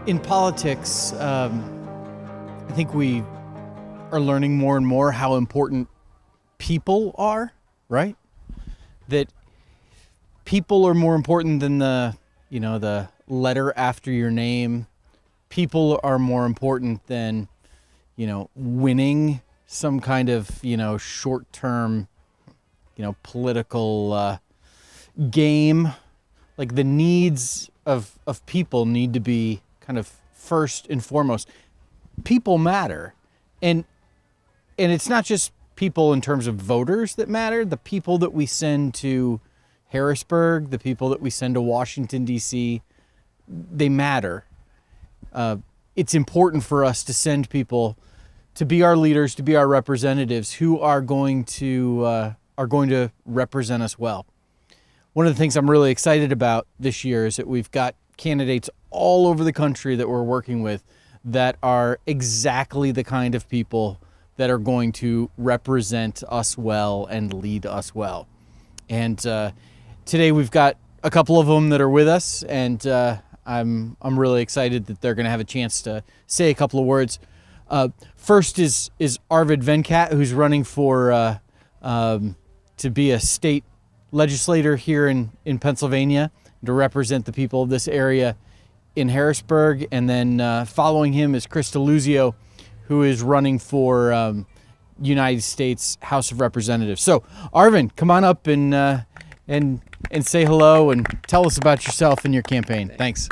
In politics, I think we are learning more and more how important people are, right? That people are more important than the letter after your name. People are more important than, winning some kind of, short-term, political game. Like the needs of people need to be kind of first and foremost. People matter. And it's not just people in terms of voters that matter. The people that we send to Harrisburg, the people that we send to Washington, D.C., they matter. It's important for us to send people to be our leaders, to be our representatives who are going to represent us well. One of the things I'm really excited about this year is that we've got candidates all over the country that we're working with that are exactly the kind of people that are going to represent us well and lead us well. And today we've got a couple of them that are with us, and I'm really excited that they're going to have a chance to say a couple of words. First is Arvind Venkat, who's running for to be a state legislator here in Pennsylvania, to represent the people of this area in Harrisburg. And then following him is Chris DeLuzio, who is running for United States House of Representatives. So Arvind, come on up and say hello and tell us about yourself and your campaign. Thanks.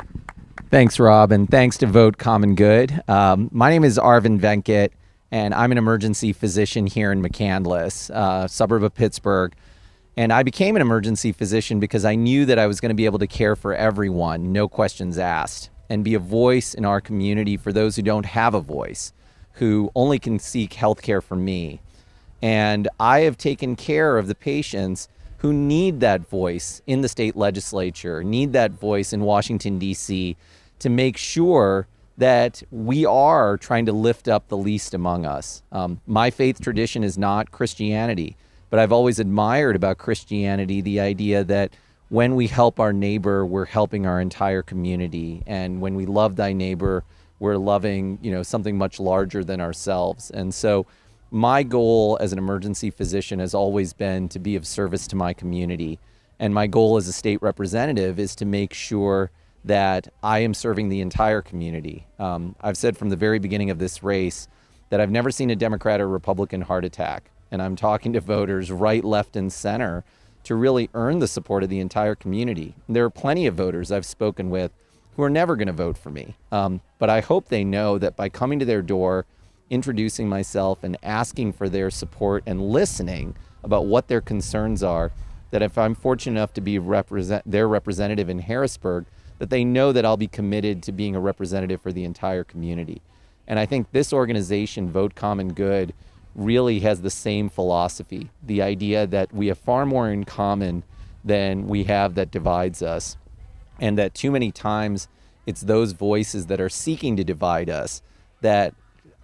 Thanks, Rob, and thanks to Vote Common Good. My name is Arvind Venkat, and I'm an emergency physician here in McCandless, a suburb of Pittsburgh. And I became an emergency physician because I knew that I was going to be able to care for everyone, no questions asked, and be a voice in our community for those who don't have a voice, who only can seek health care from me. And I have taken care of the patients who need that voice in the state legislature, need that voice in Washington, D.C., to make sure that we are trying to lift up the least among us. My faith tradition is not Christianity, but I've always admired about Christianity the idea that when we help our neighbor, we're helping our entire community. And when we love thy neighbor, we're loving, something much larger than ourselves. And so my goal as an emergency physician has always been to be of service to my community. And my goal as a state representative is to make sure that I am serving the entire community. I've said from the very beginning of this race that I've never seen a Democrat or Republican heart attack. And I'm talking to voters right, left, and center to really earn the support of the entire community. There are plenty of voters I've spoken with who are never going to vote for me. But I hope they know that by coming to their door, introducing myself and asking for their support and listening about what their concerns are, that if I'm fortunate enough to be their representative in Harrisburg, that they know that I'll be committed to being a representative for the entire community. And I think this organization, Vote Common Good, really has the same philosophy, the idea that we have far more in common than we have that divides us, and that too many times it's those voices that are seeking to divide us that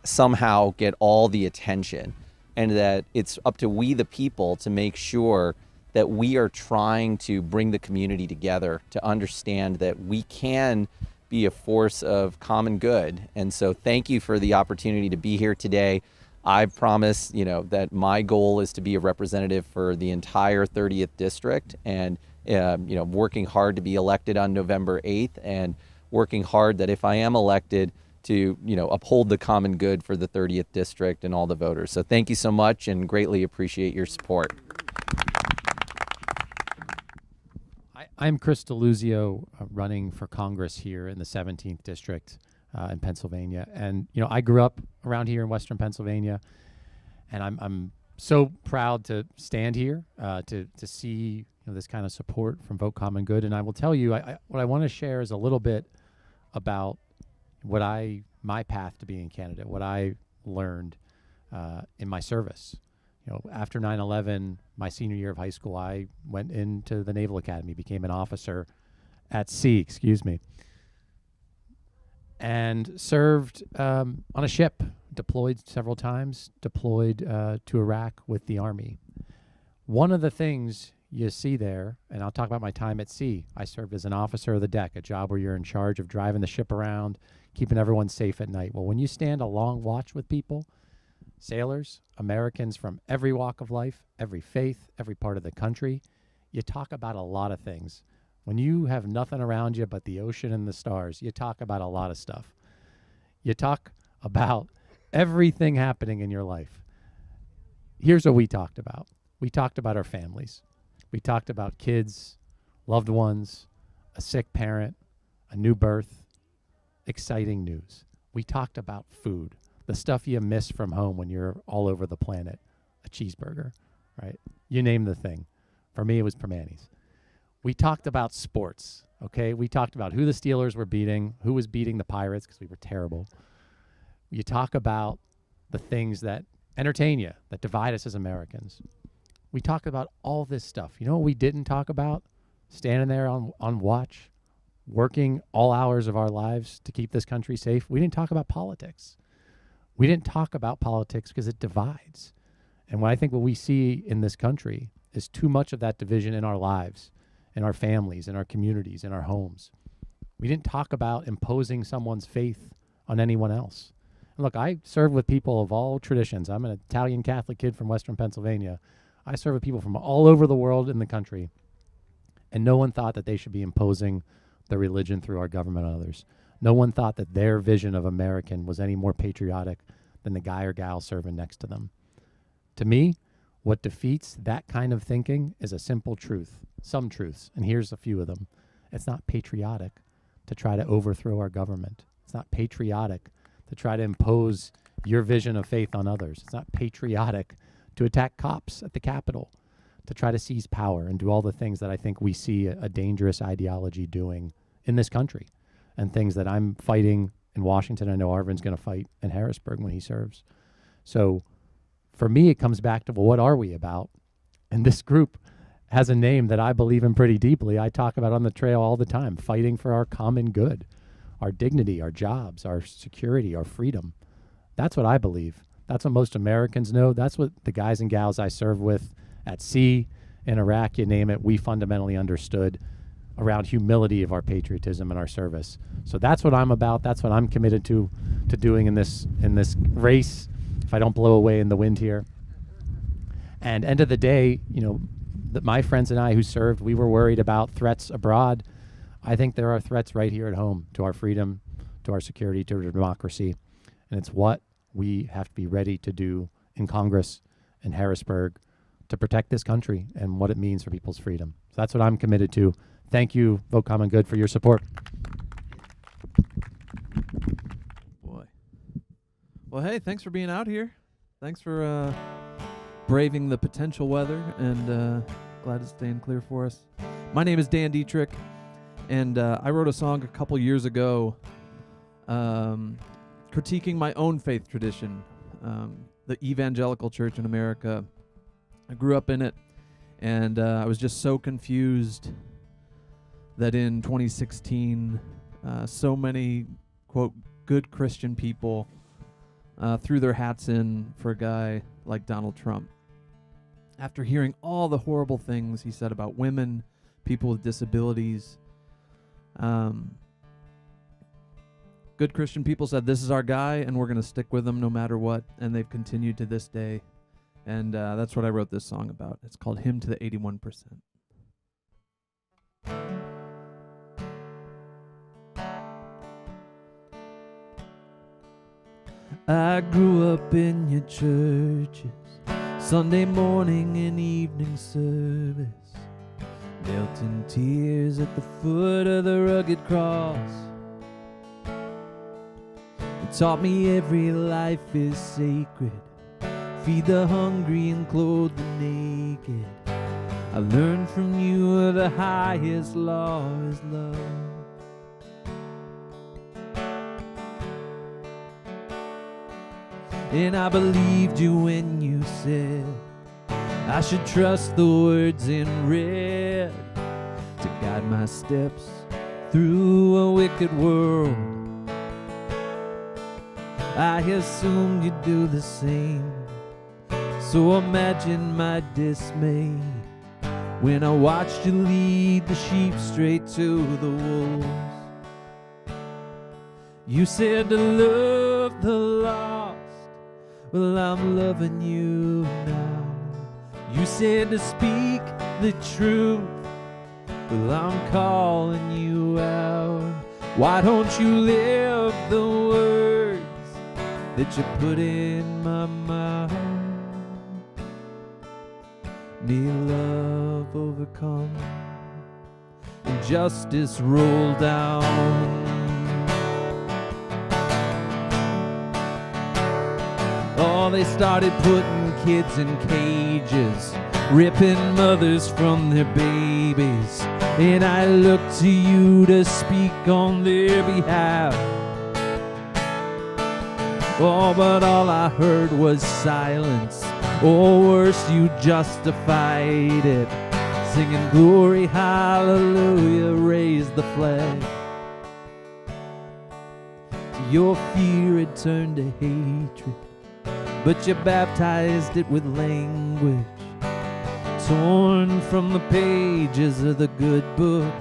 somehow get all the attention, and that it's up to we the people to make sure that we are trying to bring the community together to understand that we can be a force of common good. And so thank you for the opportunity to be here today. I promise, that my goal is to be a representative for the entire 30th district, and, working hard to be elected on November 8th, and working hard that if I am elected to, uphold the common good for the 30th district and all the voters. So thank you so much, and greatly appreciate your support. I'm Chris DeLuzio, running for Congress here in the 17th district. In Pennsylvania, and I grew up around here in Western Pennsylvania, and I'm so proud to stand here to see this kind of support from Vote Common Good. And I will tell you, what I want to share is a little bit about my path to being a candidate, what I learned in my service. After 9/11, my senior year of high school, I went into the Naval Academy, became an officer at sea. And served on a ship, deployed several times, to Iraq with the Army. One of the things you see there, and I'll talk about my time at sea. I served as an officer of the deck, a job where you're in charge of driving the ship around, keeping everyone safe at night. Well, when you stand a long watch with people, sailors, Americans from every walk of life, every faith, every part of the country, you talk about a lot of things. When you have nothing around you but the ocean and the stars, you talk about a lot of stuff. You talk about everything happening in your life. Here's what we talked about. We talked about our families. We talked about kids, loved ones, a sick parent, a new birth, exciting news. We talked about food, the stuff you miss from home when you're all over the planet, a cheeseburger, right? You name the thing. For me, it was Permanis. We talked about sports, okay? We talked about who the Steelers were beating, who was beating the Pirates because we were terrible. You talk about the things that entertain you, that divide us as Americans. We talked about all this stuff. You know what we didn't talk about? Standing there on watch, working all hours of our lives to keep this country safe. We didn't talk about politics. We didn't talk about politics because it divides. And what I think what we see in this country is too much of that division in our lives, in our families, in our communities, in our homes. We didn't talk about imposing someone's faith on anyone else. And look, I serve with people of all traditions. I'm an Italian Catholic kid from Western Pennsylvania. I serve with people from all over the world in the country. And no one thought that they should be imposing their religion through our government on others. No one thought that their vision of American was any more patriotic than the guy or gal serving next to them. To me, what defeats that kind of thinking is a simple truth, some truths, and here's a few of them. It's not patriotic to try to overthrow our government. It's not patriotic to try to impose your vision of faith on others. It's not patriotic to attack cops at the Capitol, to try to seize power and do all the things that I think we see a dangerous ideology doing in this country, and things that I'm fighting in Washington. I know Arvin's going to fight in Harrisburg when he serves. So for me, it comes back to, well, what are we about? And this group has a name that I believe in pretty deeply. I talk about on the trail all the time, fighting for our common good, our dignity, our jobs, our security, our freedom. That's what I believe. That's what most Americans know. That's what the guys and gals I serve with at sea, in Iraq, you name it, we fundamentally understood around humility of our patriotism and our service. So that's what I'm about. That's what I'm committed to doing in this race, if I don't blow away in the wind here. And end of the day, you know, my friends and I who served, we were worried about threats abroad. I think there are threats right here at home to our freedom, to our security, to our democracy. And it's what we have to be ready to do in Congress, in Harrisburg, to protect this country and what it means for people's freedom. So that's what I'm committed to. Thank you, Vote Common Good, for your support. Boy. Well, hey, thanks for being out here. Thanks for braving the potential weather, and glad it's staying clear for us. My name is Dan Dietrich, and I wrote a song a couple years ago critiquing my own faith tradition, the evangelical church in America. I grew up in it, and I was just so confused that in 2016, so many, quote, good Christian people threw their hats in for a guy like Donald Trump. After hearing all the horrible things he said about women, people with disabilities, good Christian people said, this is our guy, and we're going to stick with him no matter what, and they've continued to this day. And that's what I wrote this song about. It's called Hymn to the 81%. I grew up in your churches, Sunday morning and evening service, knelt in tears at the foot of the rugged cross. It taught me every life is sacred, feed the hungry and clothe the naked. I learned from you the highest law is love. And I believed you when you said I should trust the words in red to guide my steps through a wicked world. I assumed you'd do the same, so imagine my dismay when I watched you lead the sheep straight to the wolves. You said to love the lost, well, I'm loving you now. You said to speak the truth, well, I'm calling you out. Why don't you live the words that you put in my mouth? May love overcome and justice roll down. Oh, they started putting kids in cages, ripping mothers from their babies, and I look to you to speak on their behalf. Oh, but all I heard was silence, or worse, you justified it, singing glory, hallelujah, raise the flag. Your fear had turned to hatred, but you baptized it with language torn from the pages of the good book.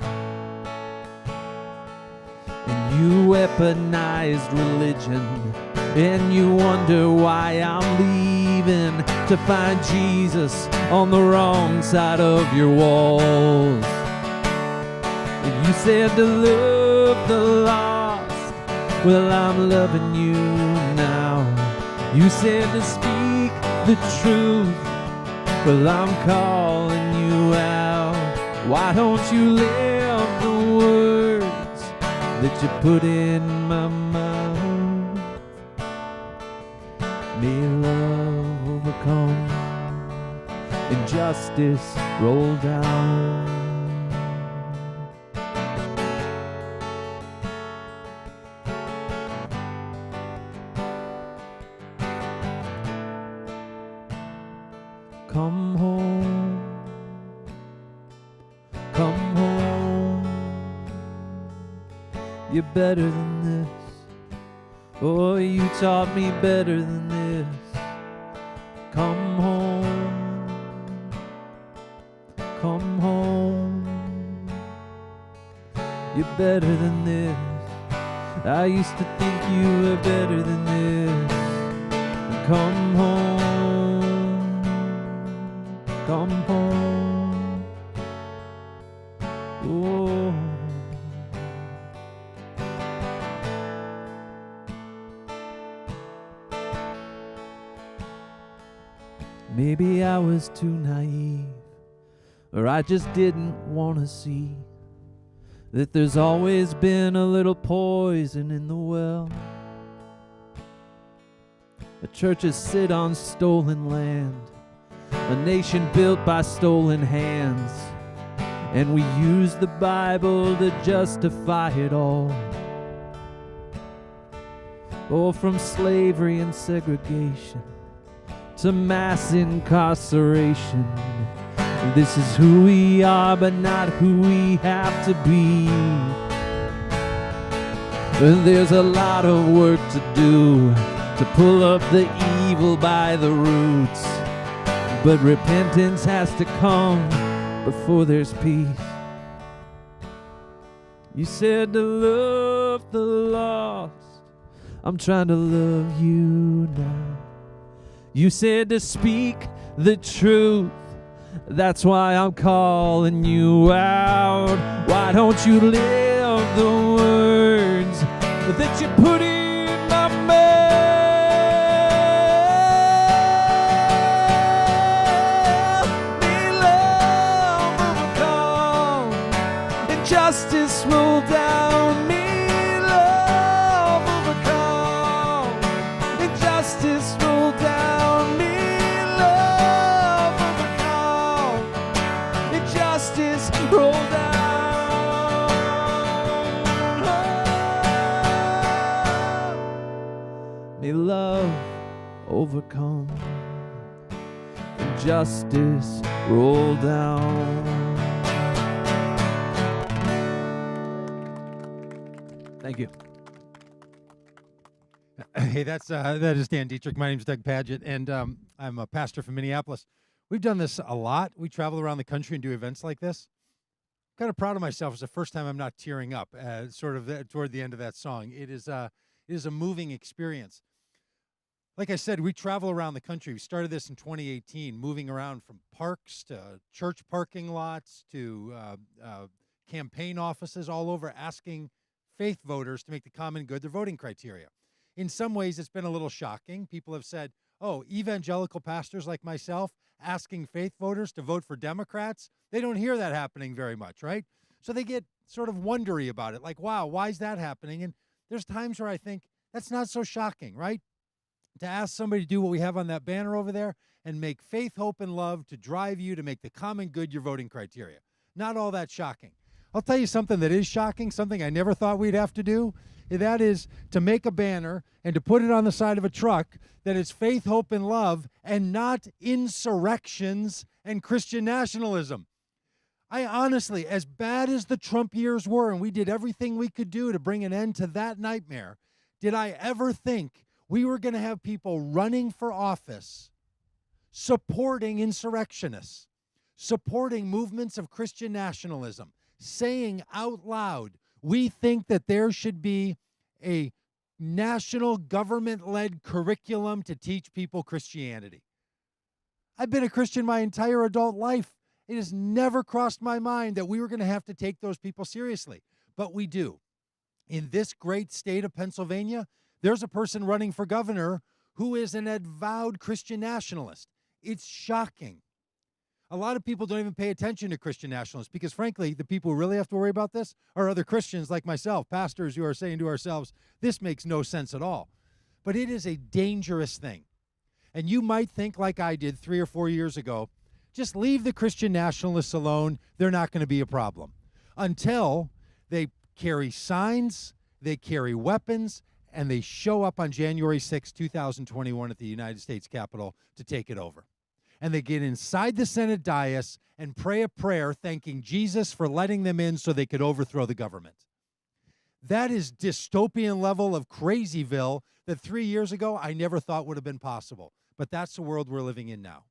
And you weaponized religion, and you wonder why I'm leaving to find Jesus on the wrong side of your walls. And you said to love the lost, well, I'm loving you now. You said to speak the truth, well, I'm calling you out. Why don't you live the words that you put in my mouth? May love overcome and justice roll down. Come home, come home. You're better than this. Oh, you taught me better than this. Come home, come home. You're better than this. I used to think you were better than this. Come home, come home. Oh. Maybe I was too naive, or I just didn't want to see that there's always been a little poison in the well. The churches sit on stolen land, a nation built by stolen hands, and we use the Bible to justify it all. Oh, from slavery and segregation to mass incarceration. This is who we are, but not who we have to be. And there's a lot of work to do to pull up the evil by the roots. But repentance has to come before there's peace. You said to love the lost. I'm trying to love you now. You said to speak the truth. That's why I'm calling you out. Why don't you live the words that you put in my mouth? May love overcome and justice roll down. May love overcome and justice roll down. Justice roll down. May love overcome and justice roll down. Thank you. Hey, that is Dan Dietrich. My name is Doug Padgett, and I'm a pastor from Minneapolis. We've done this a lot. We travel around the country and do events like this. I'm kind of proud of myself. It's the first time I'm not tearing up, toward the end of that song. It is a moving experience. Like I said, we travel around the country. We started this in 2018, moving around from parks to church parking lots to campaign offices all over, asking faith voters to make the common good their voting criteria. In some ways, it's been a little shocking. People have said, oh, evangelical pastors like myself asking faith voters to vote for Democrats, they don't hear that happening very much, right? So they get sort of wondery about it, like, wow, why is that happening? And there's times where I think that's not so shocking, right? To ask somebody to do what we have on that banner over there and make faith, hope, and love to drive you to make the common good your voting criteria. Not all that shocking. I'll tell you something that is shocking, something I never thought we'd have to do. And that is to make a banner and to put it on the side of a truck that is faith, hope, and love and not insurrections and Christian nationalism. I honestly, as bad as the Trump years were, and we did everything we could do to bring an end to that nightmare, did I ever think we were going to have people running for office supporting insurrectionists, supporting movements of Christian nationalism, saying out loud, we think that there should be a national government-led curriculum to teach people Christianity. I've been a Christian my entire adult life. It has never crossed my mind that we were going to have to take those people seriously, but we do. In this great state of Pennsylvania, there's a person running for governor who is an avowed Christian nationalist. It's shocking. A lot of people don't even pay attention to Christian nationalists because, frankly, the people who really have to worry about this are other Christians like myself, pastors who are saying to ourselves, this makes no sense at all. But it is a dangerous thing. And you might think, like I did 3 or 4 years ago, just leave the Christian nationalists alone. They're not going to be a problem. Until they carry signs, they carry weapons, and they show up on January 6, 2021 at the United States Capitol to take it over. And they get inside the Senate dais and pray a prayer thanking Jesus for letting them in so they could overthrow the government. That is dystopian level of crazyville that 3 years ago I never thought would have been possible. But that's the world we're living in now.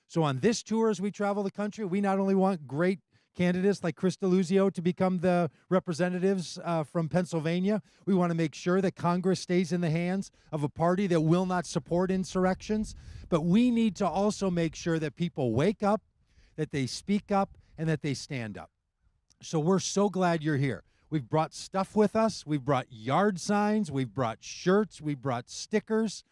So on this tour, as we travel the country, we not only want great candidates like Chris DeLuzio to become the representatives from Pennsylvania. We want to make sure that Congress stays in the hands of a party that will not support insurrections. But we need to also make sure that people wake up, that they speak up, and that they stand up. So we're so glad you're here. We've brought stuff with us. We've brought yard signs. We've brought shirts. We've brought stickers.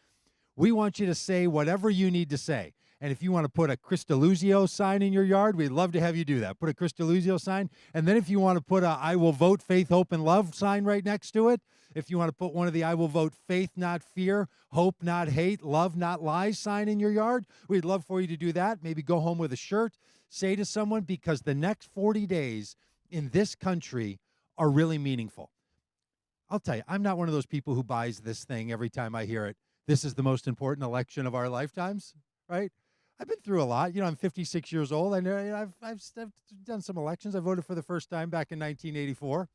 We want you to say whatever you need to say. And if you want to put a Chris DeLuzio sign in your yard, we'd love to have you do that. Put a Chris DeLuzio sign. And then if you want to put a I will vote faith, hope, and love sign right next to it, if you want to put one of the I will vote faith, not fear, hope, not hate, love, not lies sign in your yard, we'd love for you to do that. Maybe go home with a shirt. Say to someone, because the next 40 days in this country are really meaningful. I'll tell you, I'm not one of those people who buys this thing every time I hear it. This is the most important election of our lifetimes, right? I've been through a lot. You know, I'm 56 years old. I know I've done some elections. I voted for the first time back in 1984.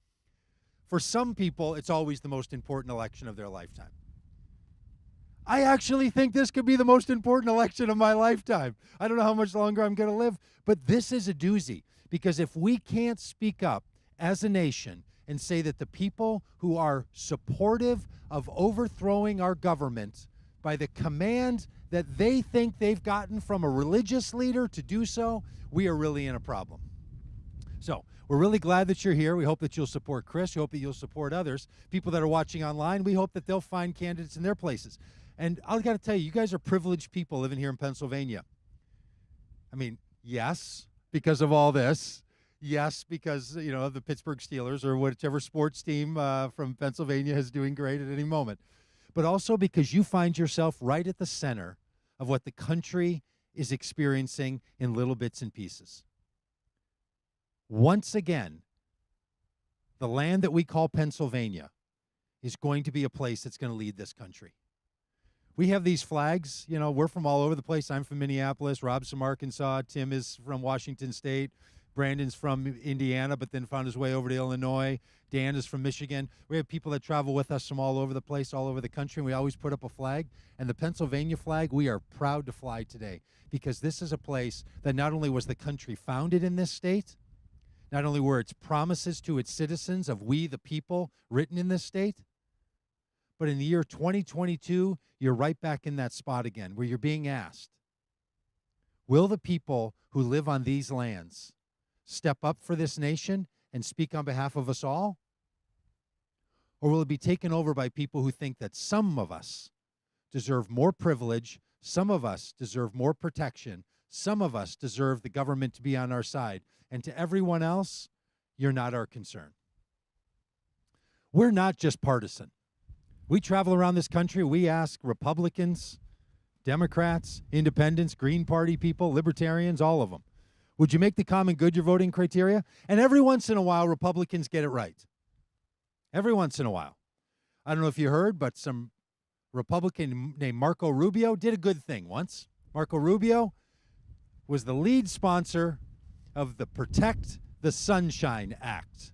For some people, it's always the most important election of their lifetime. I actually think this could be the most important election of my lifetime. I don't know how much longer I'm going to live, but this is a doozy because if we can't speak up as a nation and say that the people who are supportive of overthrowing our government by the command that they think they've gotten from a religious leader to do so, we are really in a problem. So we're really glad that you're here. We hope that you'll support Chris. We hope that you'll support others. People that are watching online, we hope that they'll find candidates in their places. And I've got to tell you, you guys are privileged people living here in Pennsylvania. I mean, yes, because of all this. Yes, because, you know, of the Pittsburgh Steelers or whichever sports team from Pennsylvania is doing great at any moment. But also because you find yourself right at the center of what the country is experiencing in little bits and pieces. Once again, the land that we call Pennsylvania is going to be a place that's going to lead this country. We have these flags. You know, we're from all over the place. I'm from Minneapolis. Rob's from Arkansas. Tim is from Washington State. Brandon's from Indiana, but then found his way over to Illinois. Dan is from Michigan. We have people that travel with us from all over the place, all over the country, and we always put up a flag. And the Pennsylvania flag, we are proud to fly today, because this is a place that not only was the country founded in this state, not only were its promises to its citizens of we the people written in this state, but in the year 2022, you're right back in that spot again, where you're being asked, will the people who live on these lands step up for this nation and speak on behalf of us all? Or will it be taken over by people who think that some of us deserve more privilege, some of us deserve more protection, some of us deserve the government to be on our side, and to everyone else, you're not our concern? We're not just partisan. We travel around this country, we ask Republicans, Democrats, Independents, Green Party people, Libertarians, all of them, would you make the common good your voting criteria? And every once in a while, Republicans get it right. Every once in a while. I don't know if you heard, but some Republican named Marco Rubio did a good thing once. Marco Rubio was the lead sponsor of the Protect the Sunshine Act.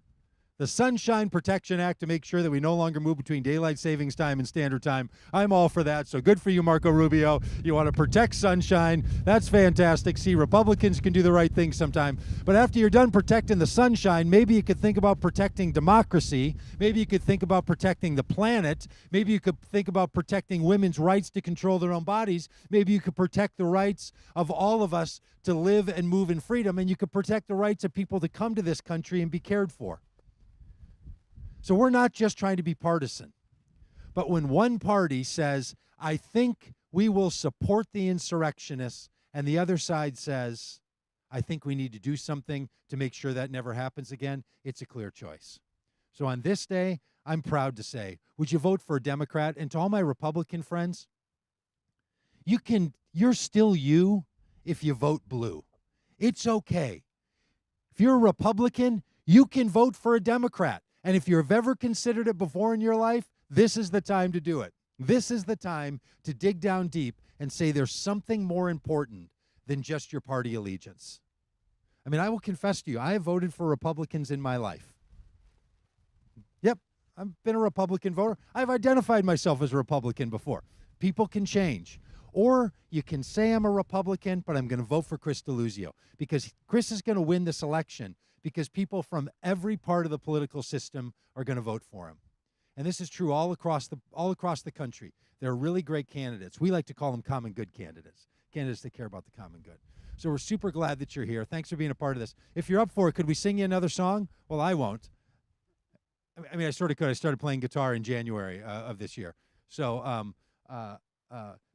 The Sunshine Protection Act, to make sure that we no longer move between daylight savings time and standard time. I'm all for that, so good for you, Marco Rubio. You want to protect sunshine. That's fantastic. See, Republicans can do the right thing sometime. But after you're done protecting the sunshine, maybe you could think about protecting democracy. Maybe you could think about protecting the planet. Maybe you could think about protecting women's rights to control their own bodies. Maybe you could protect the rights of all of us to live and move in freedom, and you could protect the rights of people to come to this country and be cared for. So we're not just trying to be partisan. But when one party says, I think we will support the insurrectionists, and the other side says, I think we need to do something to make sure that never happens again, it's a clear choice. So on this day, I'm proud to say, would you vote for a Democrat? And to all my Republican friends, you're still you if you vote blue. It's okay. If you're a Republican, you can vote for a Democrat. And if you've ever considered it before in your life, this is the time to do it. This is the time to dig down deep and say there's something more important than just your party allegiance. I mean, I will confess to you, I have voted for Republicans in my life. Yep, I've been a Republican voter. I've identified myself as a Republican before. People can change. Or you can say I'm a Republican, but I'm going to vote for Chris DeLuzio, because Chris is going to win this election because people from every part of the political system are going to vote for him. And this is true all across the country. They're really great candidates. We like to call them common good candidates, candidates that care about the common good. So we're super glad that you're here. Thanks for being a part of this. If you're up for it, could we sing you another song? Well, I won't. I mean, I sort of could. I started playing guitar in January of this year. So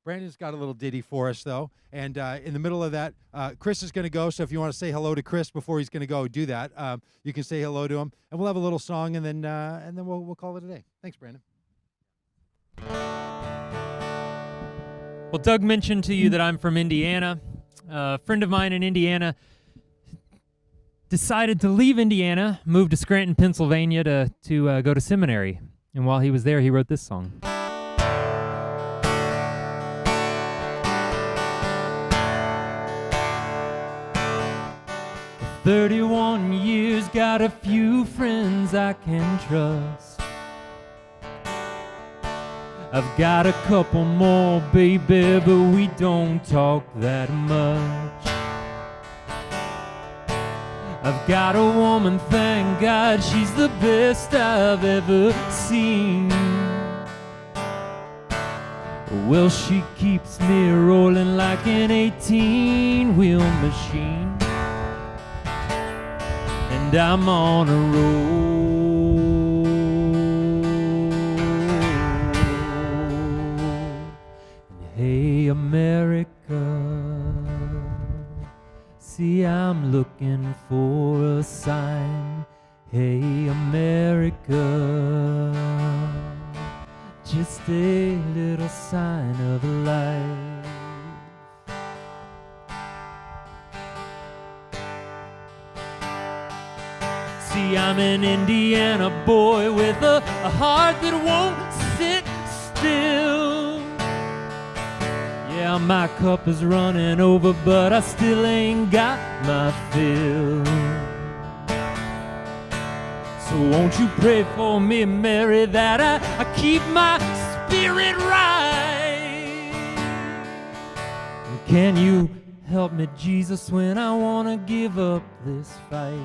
Brandon's got a little ditty for us, though. And in the middle of that, Chris is going to go. So if you want to say hello to Chris before he's going to go, do that. You can say hello to him. And we'll have a little song, and then we'll call it a day. Thanks, Brandon. Well, Doug mentioned to you that I'm from Indiana. A friend of mine in Indiana decided to leave Indiana, move to Scranton, Pennsylvania to go to seminary. And while he was there, he wrote this song. 31 years, got a few friends I can trust. I've got a couple more, baby, but we don't talk that much. I've got a woman, thank God, she's the best I've ever seen. Well, she keeps me rolling like an 18-wheel machine. And I'm on a roll. And hey, America, see, I'm looking for a sign. Hey, America, just a little sign of life. See, I'm an Indiana boy with a heart that won't sit still. Yeah, my cup is running over, but I still ain't got my fill. Won't you pray for me, Mary, that I keep my spirit right? Can you help me, Jesus, when I want to give up this fight?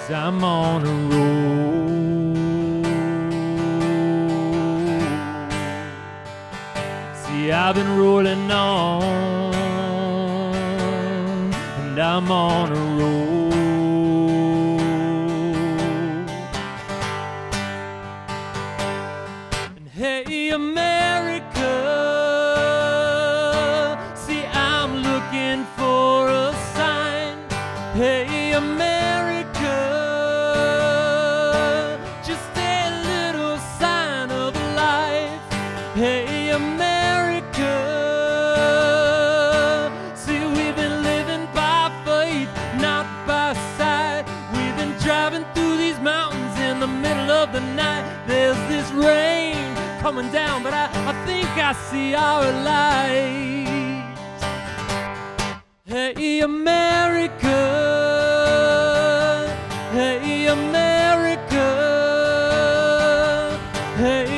'Cause I'm on a roll. See, I've been rolling on, and I'm on a roll. And hey, America, see, I'm looking for a sign. Hey, America, just a little sign of life. Hey, America, see, we've been living by faith, not by sight. We've been driving through these mountains in the middle of the night. There's this rain coming down, but I think I see our light. Hey, America, hey, America, hey,